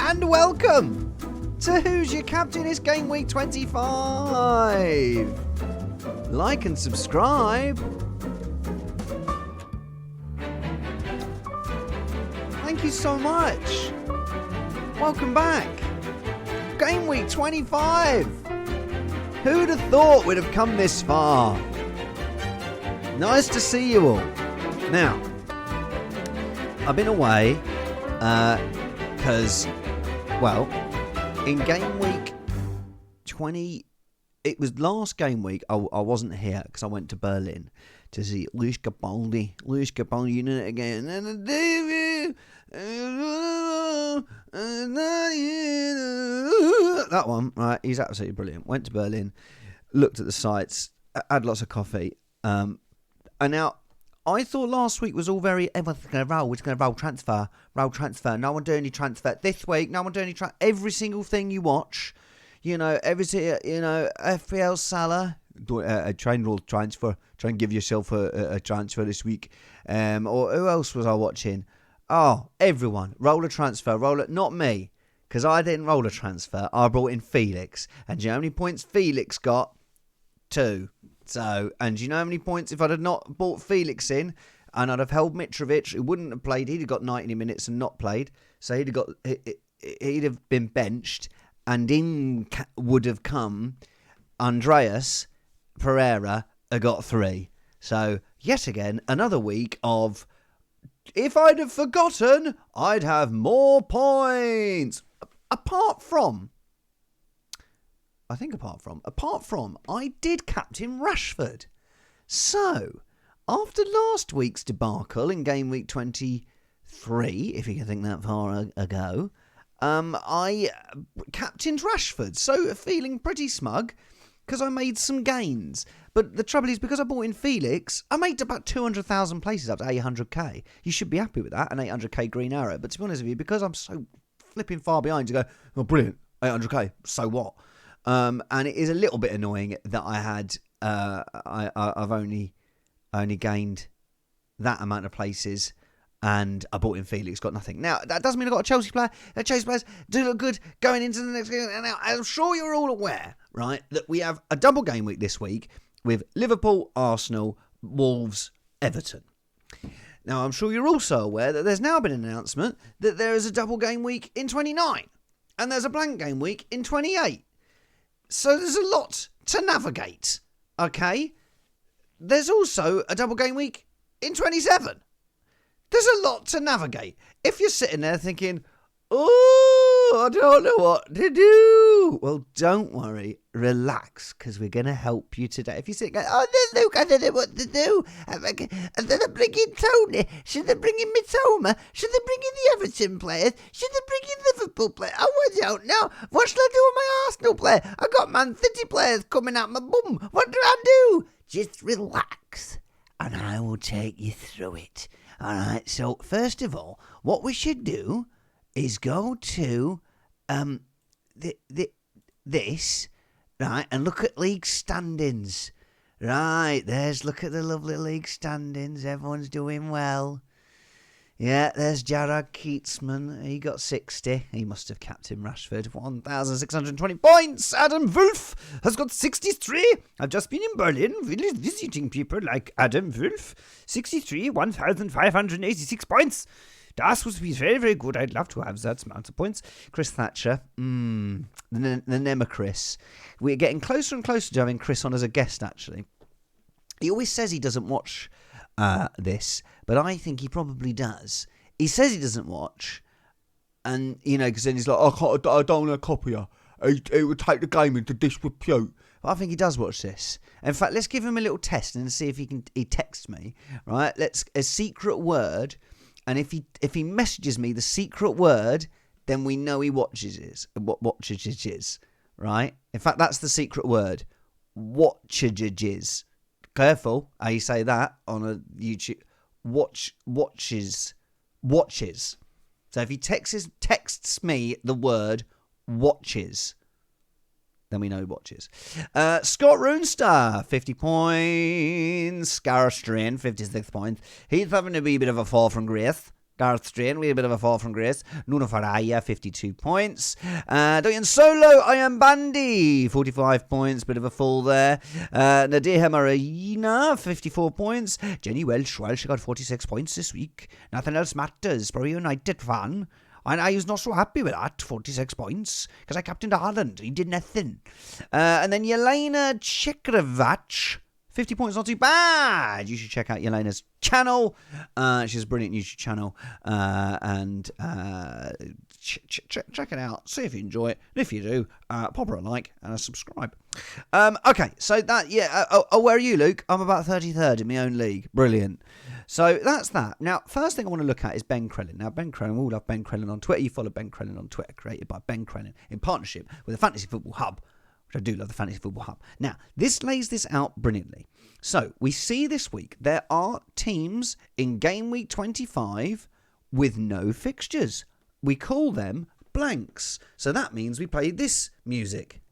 and welcome to Who's Your Captain? It's Game Week 25. Like and subscribe. Thank you so much. Welcome back. Game Week 25. Who'd have thought we'd have come this far? Nice to see you all. Now, I've been away because, in Game Week 20, it was last Game Week, I wasn't here because I went to Berlin to see Luis Capaldi, you know it again. That one, right, he's absolutely brilliant. Went to Berlin, looked at the sites, had lots of coffee, and now I thought last week was all very, everyone's going to roll transfer, no one do any transfer. This week, no one do any transfer. Every single thing you watch, FPL Salah, try and roll transfer, try and give yourself a transfer this week. Or who else was I watching? Oh, everyone, roll a transfer, not me, because I didn't roll a transfer, I brought in Felix, and do you know how many points Felix got? 2. So, and do you know how many points if I'd have not brought Felix in and I'd have held Mitrovic, who wouldn't have played, he'd have got 90 minutes and not played. So he'd have been benched, and in would have come Andreas Pereira, got 3. So yet again, another week of, if I'd have forgotten, I'd have more points. Apart from, I did captain Rashford. So, after last week's debacle in Game Week 23, if you can think that far ago, I captained Rashford. So, feeling pretty smug, because I made some gains. But the trouble is, because I bought in Felix, I made about 200,000 places up to 800k. You should be happy with that, an 800k green arrow. But to be honest with you, because I'm so flipping far behind, you go, oh, brilliant, 800k, so what? And it is a little bit annoying that I had, I've only gained that amount of places, and I bought in Felix, got nothing. Now, that doesn't mean I got a Chelsea player. Chelsea players do look good going into the next game. And now, I'm sure you're all aware, right, that we have a double game week this week with Liverpool, Arsenal, Wolves, Everton. Now, I'm sure you're also aware that there's now been an announcement that there is a double game week in 29, and there's a blank game week in 28. So there's a lot to navigate, okay? There's also a double game week in 27. There's a lot to navigate. If you're sitting there thinking, oh, I don't know what to do. Well, don't worry. Relax, because we're going to help you today. If you're sitting going, oh, Luke, I don't know what to do. And then I'm bringing Tony. Should they bring in Mitoma? Should they bring in the Everton players? Should they bring in Liverpool players? Oh, I don't know. What should I do with my Arsenal player? I got Man City players coming out my bum. What do I do? Just relax, and I will take you through it. All right, so first of all, what we should do is go to this, right, and look at league standings. Right, look at the lovely league standings. Everyone's doing well. Yeah, there's Jarrad Keatsman. He got 60. He must have captained Rashford. 1,620 points. Adam Wolf has got 63. I've just been in Berlin visiting people like Adam Wolf. 63, 1,586 points. That would be very, very good. I'd love to have that amount of points. Chris Thatcher. The Nemachris. We're getting closer and closer to having Chris on as a guest, actually. He always says he doesn't watch this, but I think he probably does. He says he doesn't watch, and, because then he's like, I don't want to copy her. It would take the game into disrepute. But I think he does watch this. In fact, let's give him a little test and see if he texts me, right? A secret word, and if he messages me the secret word, then we know he watches it, right? In fact, that's the secret word. Watchages. Careful how you say that on a YouTube. Watches. So if he texts me the word watches, then we know he watches. Scott Roonstar, 50 points. Scarstrain, 56 points. He's having a wee bit of a fall from grace. Gareth Strain with a bit of a fall from grace. Nuno Faraya, 52 points. Doyen Solo, I am Bandy, 45 points. Bit of a fall there. Nadeha Marina, 54 points. Jenny Welsh, she got 46 points this week. Nothing else matters. Probably a United fan. And I was not so happy with that, 46 points, because I captained Ireland. He did nothing. And then Yelena Chekravach, 50 points, not too bad. You should check out Yelena's channel. She has a brilliant YouTube channel. And check it out. See if you enjoy it. And if you do, pop her a like and a subscribe. Okay, so that, where are you, Luke? I'm about 33rd in my own league. Brilliant. So that's that. Now, first thing I want to look at is Ben Crellin. Now, Ben Crellin, we all love Ben Crellin on Twitter. You follow Ben Crellin on Twitter, created by Ben Crellin in partnership with the Fantasy Football Hub, which I do love the Fantasy Football Hub. Now, this lays this out brilliantly. So, we see this week there are teams in game week 25 with no fixtures. We call them blanks. So that means we play this music.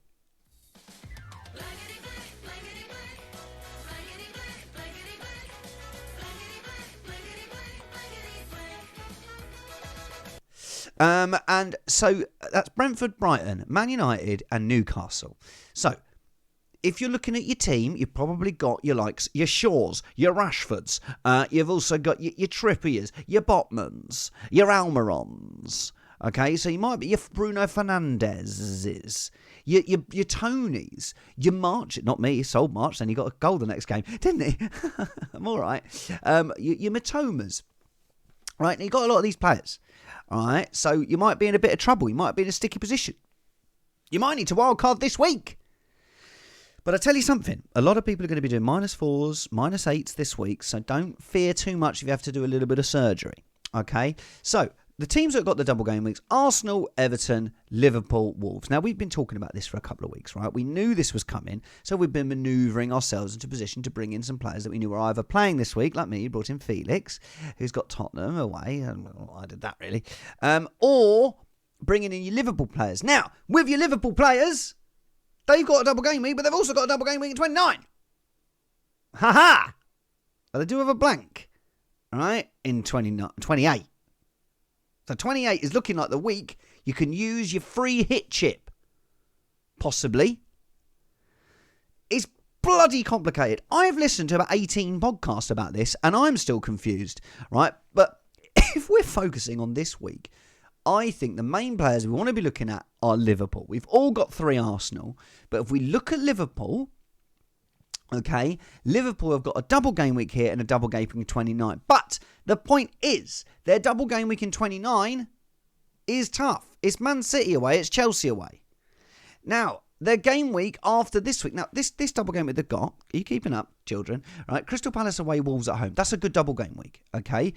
And so that's Brentford, Brighton, Man United and Newcastle. So if you're looking at your team, you've probably got your likes, your Shaws, your Rashfords. You've also got your Trippiers, your Botmans, your Almirons. Okay, so you might be your Bruno Fernandez's, your Tonys, your March. Not me, he sold March, then he got a goal the next game, didn't he? I'm all right. Your Matomas. Right, and you've got a lot of these players. All right, so you might be in a bit of trouble. You might be in a sticky position. You might need to wildcard this week. But I tell you something, a lot of people are going to be doing -4s, -8s this week, so don't fear too much if you have to do a little bit of surgery. Okay, so the teams that have got the double game weeks, Arsenal, Everton, Liverpool, Wolves. Now, we've been talking about this for a couple of weeks, right? We knew this was coming, so we've been manoeuvring ourselves into position to bring in some players that we knew were either playing this week, like me, brought in Felix, who's got Tottenham away, and I did that really, or bringing in your Liverpool players. Now, with your Liverpool players, they've got a double game week, but they've also got a double game week in 29. Ha-ha! But they do have a blank, all right, in 28. So 28 is looking like the week you can use your free hit chip. Possibly. It's bloody complicated. I've listened to about 18 podcasts about this and I'm still confused, right? But if we're focusing on this week, I think the main players we want to be looking at are Liverpool. We've all got 3 Arsenal, but if we look at Liverpool, okay, Liverpool have got a double game week here and a double game week in 29. But the point is, their double game week in 29 is tough. It's Man City away, it's Chelsea away. Now, their game week after this week, now this double game week they've got, are you keeping up, children? Right, Crystal Palace away, Wolves at home. That's a good double game week, okay?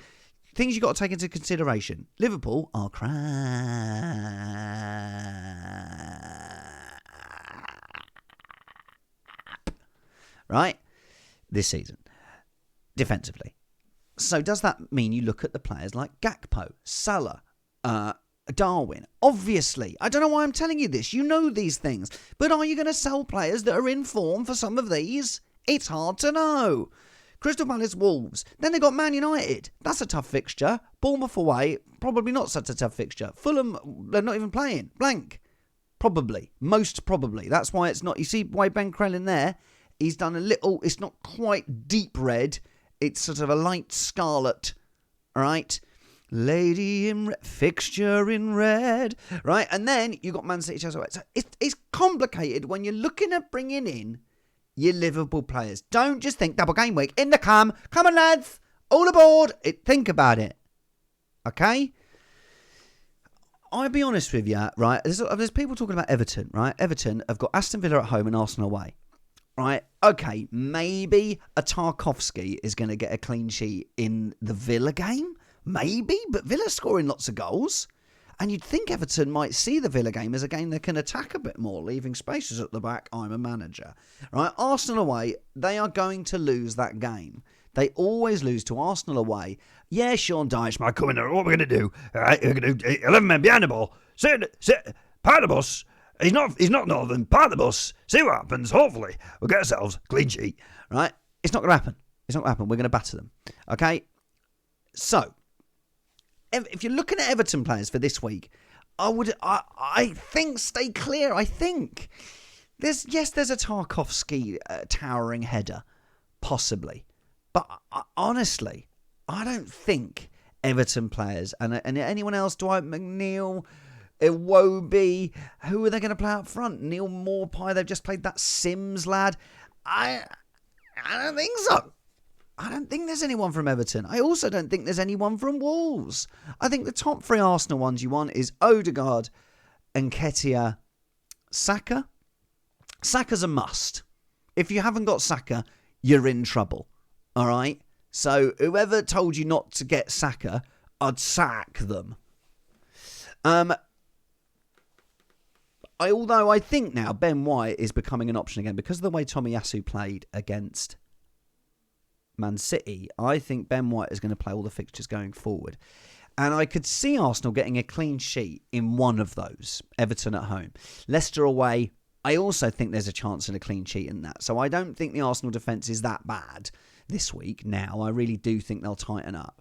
Things you've got to take into consideration. Liverpool are crap. Right, this season, defensively. So does that mean you look at the players like Gakpo, Salah, Darwin? Obviously, I don't know why I'm telling you this. You know these things. But are you going to sell players that are in form for some of these? It's hard to know. Crystal Palace, Wolves. Then they got Man United. That's a tough fixture. Bournemouth away, probably not such a tough fixture. Fulham, they're not even playing. Blank. Probably. Most probably. That's why it's not. You see why Ben Crellin there? He's done a little, it's not quite deep red. It's sort of a light scarlet, right? Lady in red, fixture in red, right? And then you got Man City, Chelsea. So it's complicated when you're looking at bringing in your Liverpool players. Don't just think double game week. In the come on lads, all aboard. Think about it, okay? I'll be honest with you, right? There's people talking about Everton, right? Everton have got Aston Villa at home and Arsenal away. Right, okay, maybe a Tarkowski is going to get a clean sheet in the Villa game. Maybe, but Villa's scoring lots of goals. And you'd think Everton might see the Villa game as a game that can attack a bit more, leaving spaces at the back. I'm a manager. Right, Arsenal away, they are going to lose that game. They always lose to Arsenal away. Yeah, Sean Dyche might come in there. What are we going to do? All right, we're going to do 11 men behind the ball. Sit, part of the bus. He's not northern. Part of the bus. See what happens. Hopefully, we'll get ourselves a clean sheet. Right? It's not going to happen. It's not going to happen. We're going to batter them. Okay? So, if you're looking at Everton players for this week, I think stay clear. I think there's a Tarkowski towering header, possibly, but honestly, I don't think Everton players and anyone else, Dwight McNeil, Iwobi, who are they going to play up front? Neil Maupay, they've just played that Sims lad. I don't think so. I don't think there's anyone from Everton. I also don't think there's anyone from Wolves. I think the top 3 Arsenal ones you want is Odegaard, Nketiah, Saka. Saka's a must. If you haven't got Saka, you're in trouble. All right? So whoever told you not to get Saka, I'd sack them. Although I think now Ben White is becoming an option again because of the way Tomiyasu played against Man City. I think Ben White is going to play all the fixtures going forward. And I could see Arsenal getting a clean sheet in one of those. Everton at home. Leicester away. I also think there's a chance in a clean sheet in that. So I don't think the Arsenal defence is that bad this week now. I really do think they'll tighten up.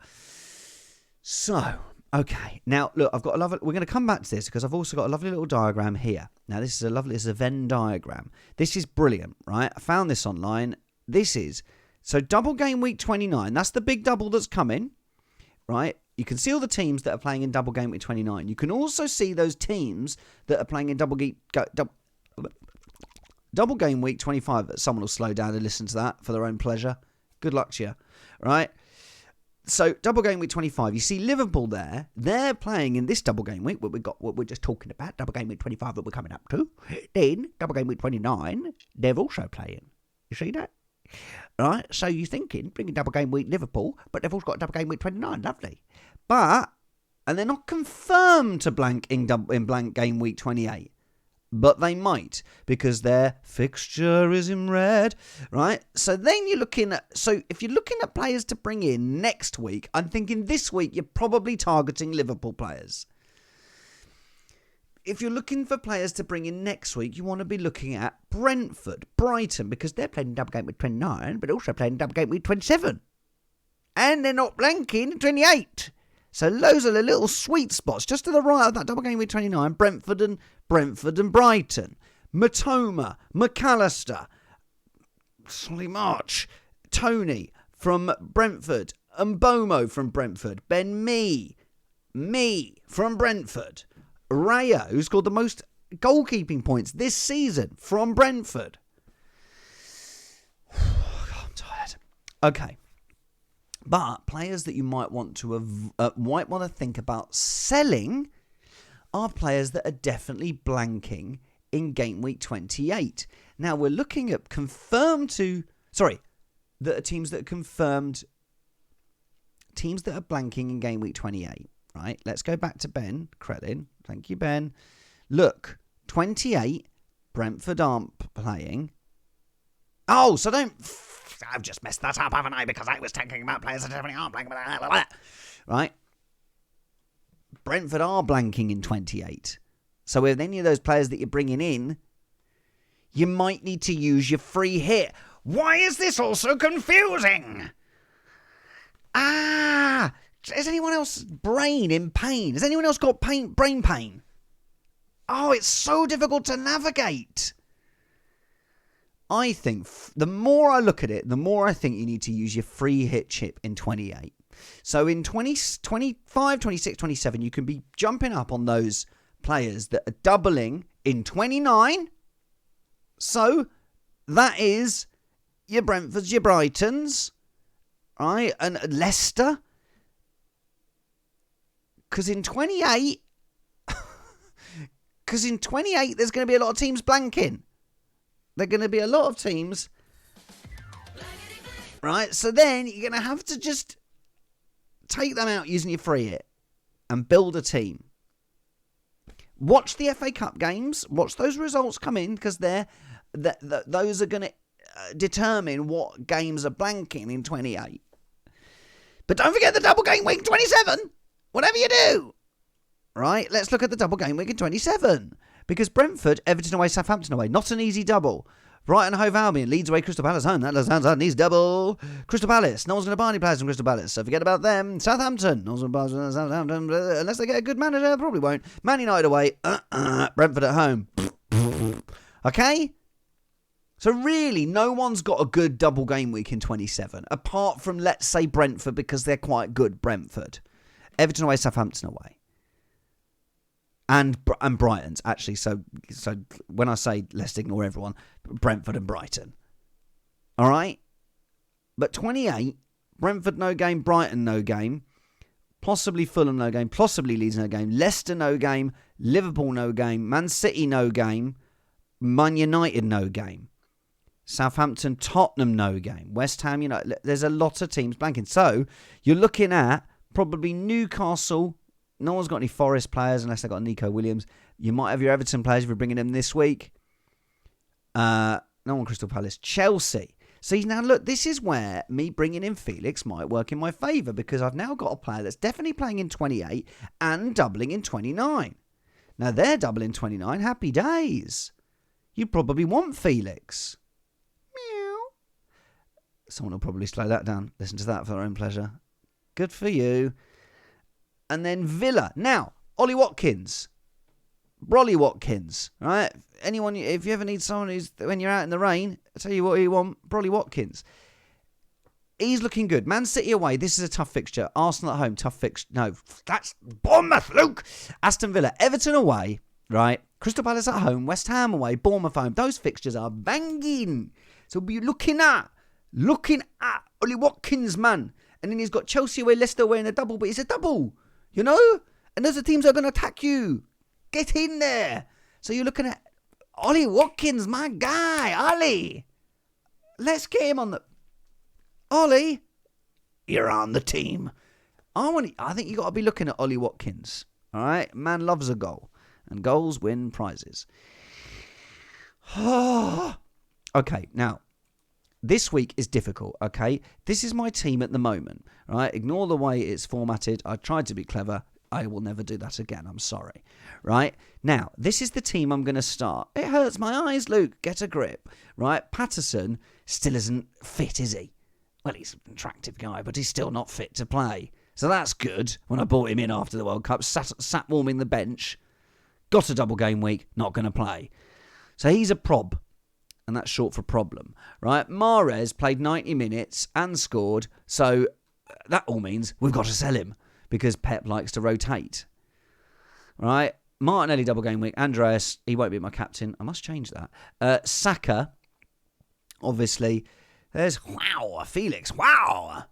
So, okay. Now, look, we're going to come back to this because I've also got a lovely little diagram here. Now, this is a Venn diagram. This is brilliant, right? I found this online. So double game week 29, that's the big double that's coming, right? You can see all the teams that are playing in double game week 29. You can also see those teams that are playing in double game week 25. Someone will slow down and listen to that for their own pleasure. Good luck to you, right? So double game week 25, you see Liverpool there. They're playing in this double game week, what we're just talking about, double game week 25 that we're coming up to. Then double game week 29, they're also playing. You see that? Right, so you're thinking, bringing double game week Liverpool, but they've also got double game week 29, lovely. And they're not confirmed to blank in blank game week 28, but they might, because their fixture is in red, right? So then if you're looking at players to bring in next week, I'm thinking this week you're probably targeting Liverpool players. If you're looking for players to bring in next week, you want to be looking at Brentford, Brighton, because they're playing double game week 29, but also playing double game week 27. And they're not blanking 28. So those are the little sweet spots, just to the right of that double game week 29, Brentford and Brighton. Matoma, McAllister, Solly March, Tony from Brentford, Mbomo from Brentford, Ben Mee from Brentford. Raya, who scored the most goalkeeping points this season from Brentford. I'm tired. Okay. But players that you might want to think about selling are players that are definitely blanking in game week 28. Now we're looking at teams that are blanking in game week 28. Right, let's go back to Ben Crellin. Thank you, Ben. Look, 28, Brentford aren't playing. Oh, so I've just messed that up, haven't I? Because I was talking about players that definitely aren't playing. Right? Brentford are blanking in 28. So with any of those players that you're bringing in, you might need to use your free hit. Why is this all so confusing? Is anyone else brain in pain? Has anyone else got brain pain? Oh, it's so difficult to navigate. I think the more I look at it, the more I think you need to use your free hit chip in 28. So in 25, 26, 27, you can be jumping up on those players that are doubling in 29. So that is your Brentfords, your Brightons, right? And Leicester. Because in 28, there's going to be a lot of teams blanking. There are going to be a lot of teams, right? So then you're going to have to just take them out using your free hit and build a team. Watch the FA Cup games. Watch those results come in because those are going to determine what games are blanking in 28. But don't forget the double game week 27. Whatever you do. Right, let's look at the double game week in 27. Because Brentford, Everton away, Southampton away. Not an easy double. Brighton, Hove Albion, Leeds away, Crystal Palace home. That sounds like needs double. Crystal Palace, no one's going to buy any players from Crystal Palace, so forget about them. Southampton, no one's going to buy Southampton, unless they get a good manager, probably won't. Man United away, Brentford at home. Okay? So really, no one's got a good double game week in 27, apart from, let's say, Brentford, because they're quite good, Brentford. Everton away, Southampton away. And Brighton's, actually. So when I say let's ignore everyone, Brentford and Brighton. All right? But 28, Brentford no game, Brighton no game. Possibly Fulham no game, possibly Leeds no game. Leicester no game, Liverpool no game. Man City no game. Man United no game. Southampton, Tottenham, no game. West Ham, there's a lot of teams blanking. So, you're looking at probably Newcastle. No one's got any Forest players unless they've got Nico Williams. You might have your Everton players if you're bringing them this week. No one Crystal Palace. Chelsea. See, now look, this is where me bringing in Felix might work in my favour, because I've now got a player that's definitely playing in 28 and doubling in 29. Now, they're doubling 29. Happy days. You probably want Felix. Someone will probably slow that down. Listen to that for their own pleasure. Good for you. And then Villa. Now, Ollie Watkins. Brolly Watkins. Right? Anyone, if you ever need someone who's, when you're out in the rain, I'll tell you what you want. Brolly Watkins. He's looking good. Man City away. This is a tough fixture. Arsenal at home. Tough fixture. No, that's Bournemouth, Luke. Aston Villa. Everton away. Right? Crystal Palace at home. West Ham away. Bournemouth home. Those fixtures are banging. So we'll be looking at Ollie Watkins, man. And then he's got Chelsea away, Leicester away in a double, but it's a double, And those are teams that are going to attack you. Get in there. So you're looking at Ollie Watkins, my guy, Ollie. Let's get him on the... Ollie, you're on the team. I think you got to be looking at Ollie Watkins. All right? Man loves a goal. And goals win prizes. Okay, now... This week is difficult, okay? This is my team at the moment, right? Ignore the way it's formatted. I tried to be clever. I will never do that again. I'm sorry, right? Now, this is the team I'm going to start. It hurts my eyes, Luke. Get a grip, right? Patterson still isn't fit, is he? Well, he's an attractive guy, but he's still not fit to play. So that's good. When I brought him in after the World Cup, sat warming the bench, got a double game week, not going to play. So he's a prob. And that's short for problem, right? Mahrez played 90 minutes and scored, so that all means we've got to sell him because Pep likes to rotate, right? Martinelli double game week. Andreas, he won't be my captain. I must change that. Saka, obviously. There's Felix. Wow,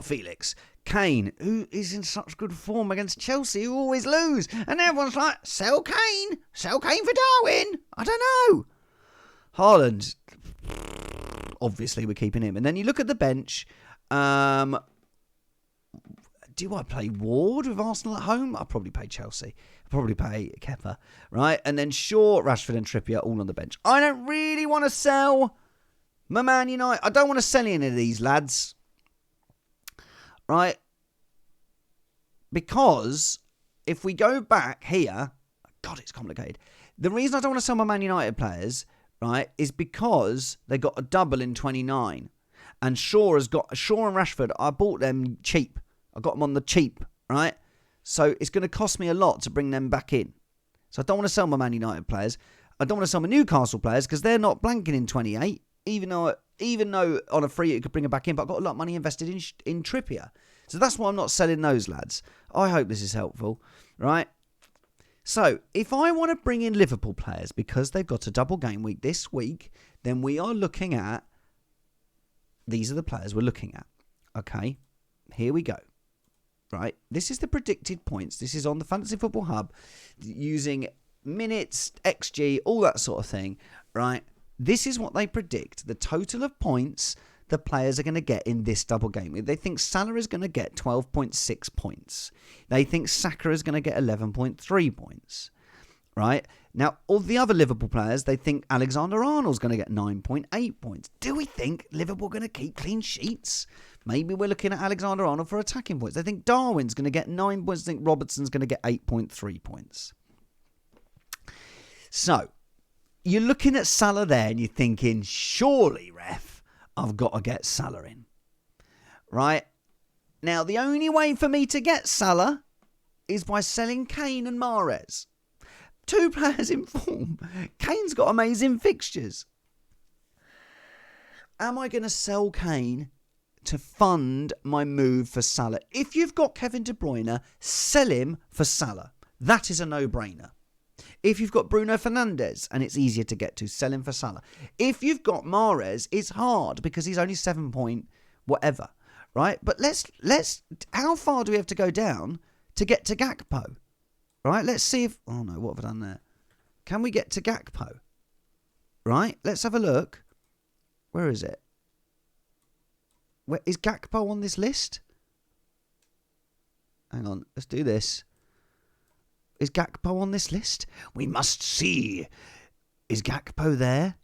Felix. Kane, who is in such good form against Chelsea, who always lose. And everyone's like, sell Kane for Darwin. I don't know. Haaland, obviously we're keeping him. And then you look at the bench. Do I play Ward with Arsenal at home? I'll probably play Chelsea. I'll probably play Kepa, right? And then Shaw, Rashford and Trippier all on the bench. I don't really want to sell my Man United. I don't want to sell any of these lads, right? Because if we go back here, God, it's complicated. The reason I don't want to sell my Man United players, right, is because they got a double in 29. And Shaw and Rashford, I bought them cheap. I got them on the cheap, right? So it's going to cost me a lot to bring them back in. So I don't want to sell my Man United players. I don't want to sell my Newcastle players because they're not blanking in 28. Even though on a free you could bring them back in, but I've got a lot of money invested in Trippier. So that's why I'm not selling those lads. I hope this is helpful, right? So, if I want to bring in Liverpool players because they've got a double game week this week, then we are looking at... These are the players we're looking at. Okay, here we go. Right, this is the predicted points. This is on the Fantasy Football Hub using minutes, XG, all that sort of thing. Right, this is what they predict. The total of points the players are going to get in this double game. They think Salah is going to get 12.6 points. They think Saka is going to get 11.3 points. Right? Now, all the other Liverpool players, they think Alexander-Arnold's going to get 9.8 points. Do we think Liverpool are going to keep clean sheets? Maybe we're looking at Alexander-Arnold for attacking points. They think Darwin's going to get 9 points. They think Robertson's going to get 8.3 points. So, you're looking at Salah there and you're thinking, surely, ref, I've got to get Salah in. Right? Now, the only way for me to get Salah is by selling Kane and Mahrez. 2 players in form. Kane's got amazing fixtures. Am I going to sell Kane to fund my move for Salah? If you've got Kevin De Bruyne, sell him for Salah. That is a no-brainer. If you've got Bruno Fernandes and it's easier to get to, sell him for Salah. If you've got Mahrez, it's hard because he's only 7 point whatever, right? But let's how far do we have to go down to get to Gakpo? Right? Let's see if oh no, what have I done there? Can we get to Gakpo? Right? Let's have a look. Where is it? Where is Gakpo on this list? Hang on, let's do this. Is Gakpo on this list? We must see. Is Gakpo there?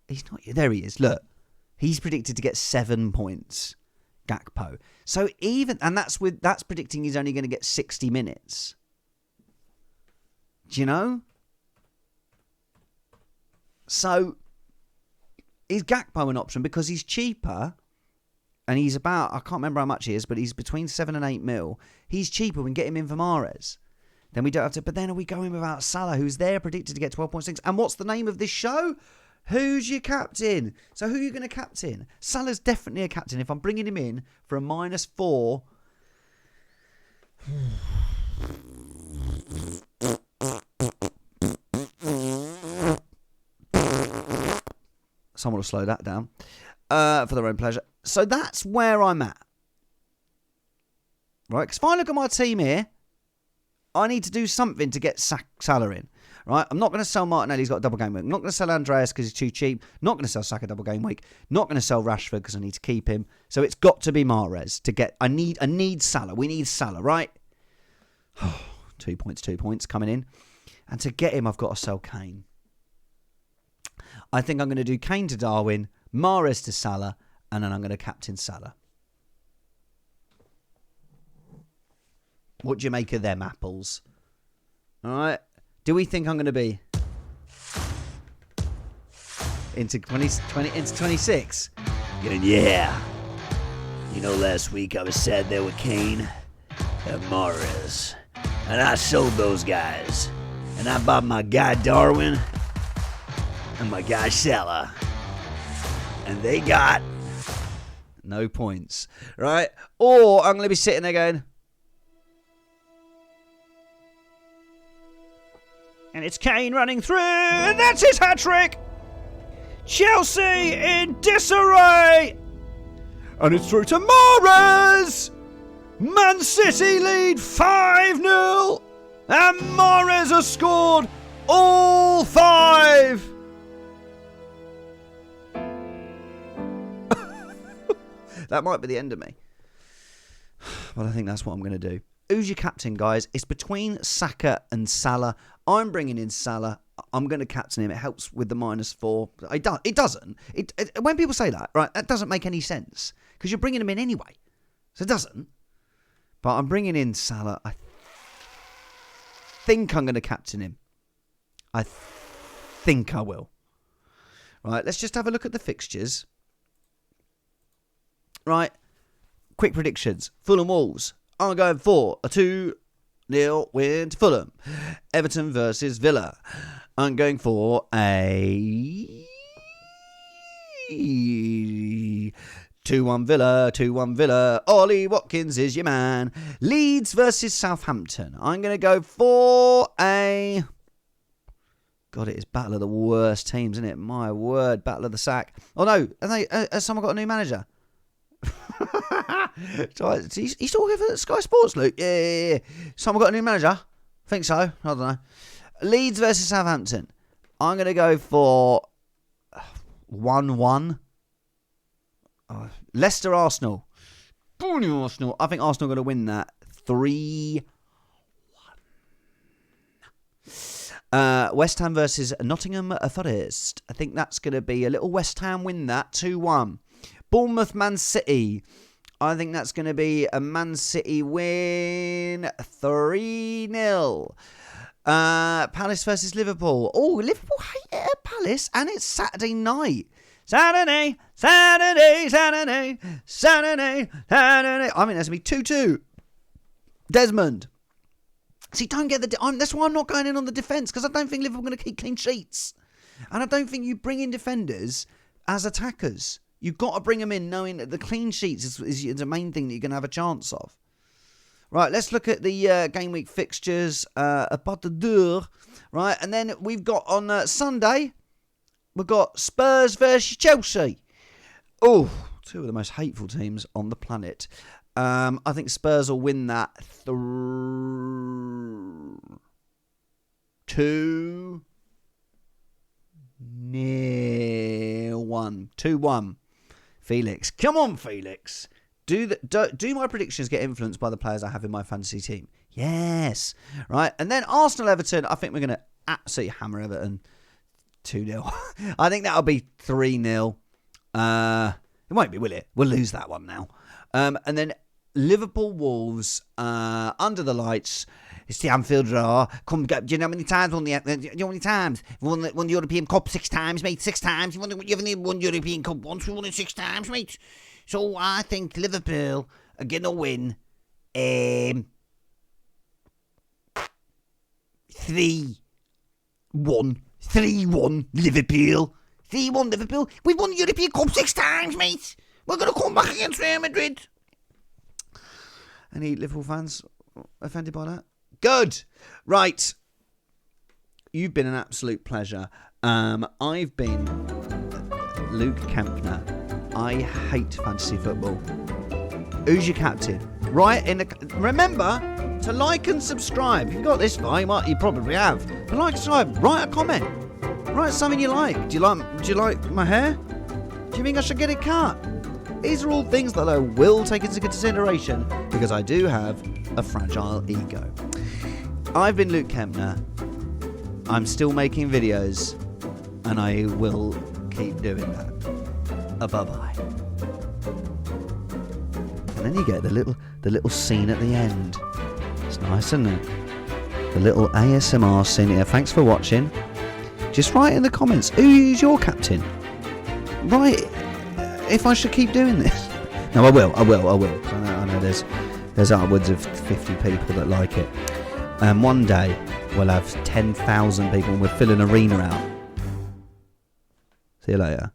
He's not. There he is. Look. He's predicted to get 7 points. Gakpo. So even, and that's predicting he's only going to get 60 minutes. Do you know? So is Gakpo an option because he's cheaper? And he's about, I can't remember how much he is, but he's between 7 and 8 mil. He's cheaper. We can get him in for Mahrez. Then we don't have to, but then are we going without Salah, who's there predicted to get 12.6? And what's the name of this show? Who's your captain? So who are you going to captain? Salah's definitely a captain. If I'm bringing him in for a -4. Someone will slow that down for their own pleasure. So that's where I'm at. Right? Because if I look at my team here, I need to do something to get Salah in. Right? I'm not going to sell Martinelli, he's got a double game week. I'm not going to sell Andreas because he's too cheap. Not going to sell Saka double game week. Not going to sell Rashford because I need to keep him. So it's got to be Mahrez to get. I need Salah. We need Salah, right? 2 points coming in. And to get him, I've got to sell Kane. I think I'm going to do Kane to Darwin, Mahrez to Salah, and then I'm going to captain Salah. What do you make of them apples? All right. Do we think I'm going to be into 26? Yeah. You know, last week I was sad there with Kane and Mahrez. And I sold those guys. And I bought my guy Darwin and my guy Salah. And they got no points. Right? Or I'm going to be sitting there going, and it's Kane running through, and that's his hat-trick! Chelsea in disarray! And it's through to Mahrez! Man City lead 5-0! And Mahrez has scored all 5! That might be the end of me. But I think that's what I'm going to do. Who's your captain, guys? It's between Saka and Salah. I'm bringing in Salah. I'm going to captain him. It helps with the -4. It doesn't. When people say that, right, that doesn't make any sense because you're bringing him in anyway. So it doesn't. But I'm bringing in Salah. I think I'm going to captain him. I think I will. Right, let's just have a look at the fixtures. Right, quick predictions. Fulham Wolves. I'm going for a 2-0 win to Fulham. Everton versus Villa. I'm going for a 2-1 Villa, 2-1 Villa. Ollie Watkins is your man. Leeds versus Southampton. I'm going to go for a... God, it is battle of the worst teams, isn't it? My word, battle of the sack. Oh no, has someone got a new manager? He's talking for Sky Sports, Luke. Yeah. Someone got a new manager? I think so. I don't know. Leeds versus Southampton. I'm going to go for 1-1. Leicester Arsenal. Arsenal. I think Arsenal are going to win that 3-1. West Ham versus Nottingham Forest. I think that's going to be a little West Ham win that 2-1. Bournemouth Man City. I think that's going to be a Man City win 3-0. Palace versus Liverpool. Oh, Liverpool hate it at Palace, and it's Saturday night. Saturday. I mean, there's going to be 2-2. Desmond. See, don't get that's why I'm not going in on the defence, because I don't think Liverpool are going to keep clean sheets. And I don't think you bring in defenders as attackers. You've got to bring them in knowing that the clean sheets is the main thing that you're going to have a chance of. Right, let's look at the game week fixtures. Right, and then we've got on Sunday, we've got Spurs versus Chelsea. Oh, two of the most hateful teams on the planet. I think Spurs will win that 2-1. Felix, come on, Felix. Do my predictions get influenced by the players I have in my fantasy team? Yes. Right, and then Arsenal-Everton. I think we're going to absolutely hammer Everton 2-0. I think that'll be 3-0. It won't be, will it? We'll lose that one now. And then Liverpool-Wolves under the lights. It's the Anfield draw. Do you know how many times won the European Cup? 6 times, mate. 6 times. You haven't won European Cup once. We won it 6 times, mate. So I think Liverpool are going to win 3-1. 3-1 Liverpool. 3-1 Liverpool. We've won the European Cup 6 times, mate. We're going to come back against Real Madrid. Any Liverpool fans offended by that? Good. Right. You've been an absolute pleasure. I've been Luke Kempner. I hate fantasy football. Who's your captain? Remember to like and subscribe. If you've got this far, you probably have. But like, subscribe, write a comment. Write something you like. Do you like my hair? Do you think I should get it cut? These are all things that I will take into consideration because I do have a fragile ego. I've been Luke Kempner. I'm still making videos, and I will keep doing that. Bye-bye. And then you get the little scene at the end. It's nice, isn't it? The little ASMR scene here. Thanks for watching. Just write in the comments, who's your captain? Write if I should keep doing this. No, I will. I know there's upwards of 50 people that like it. And one day we'll have 10,000 people and we'll fill an arena out. See you later.